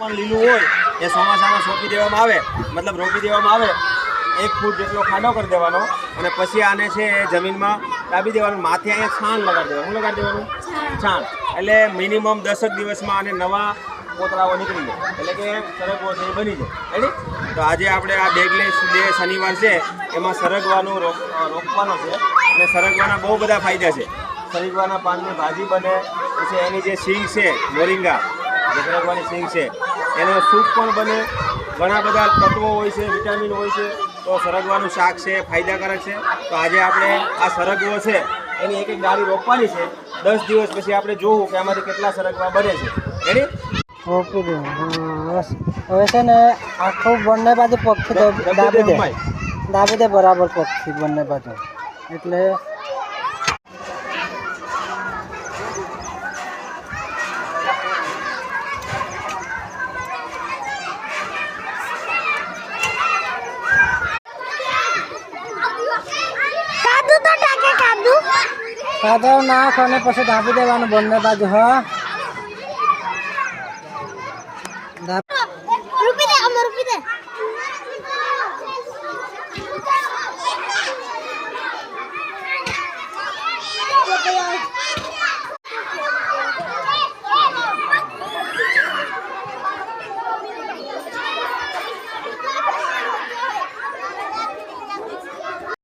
પણ લીલું હોય એ ચોમાસામાં સોંપી દેવામાં આવે, મતલબ રોપી દેવામાં આવે. 1 ફૂટ જેટલો ખાડો કરી દેવાનો અને પછી આને છે જમીનમાં દાબી દેવાનું. માથે અહીંયા છાણ લગાડી દેવાનું. શું લગાડી દેવાનું? છાણ. એટલે મિનિમમ 10 દિવસમાં આને નવા પોતળાઓ નીકળી જાય, એટલે કે સરગવો છે એ બની જાય. રેડી? તો આજે આપણે આ બેગલેસ ડે શનિવાર છે એમાં સરગવાનું રોપવાનો છે. અને સરગવાના બહુ બધા ફાયદા છે. સરગવાના પાનની ભાજી બને, પછી એની જે સિંગ છે મોરિંગા, જે સરગવાની સિંગ છે એનો સૂપ પણ બને. ઘણા બધા તત્વો હોય છે, વિટામિન હોય છે. તો સરગવાનું શાક છે, ફાયદાકારક છે. તો આજે આપણે આ સરગવો છે એની એક ડાળી રોપવાની છે. 10 દિવસ પછી આપણે જોવું કે આમાંથી કેટલા સરગવા બને છે. રેડી? ઓકે હવે છે ને આખું બંને બાજુ પગથી દાબી દે બરાબર પગથી બંને બાજુ. એટલે કાદવ નાખ અને પછી દાબી દેવાનું બંને બાજુ. હા રૂપી દે.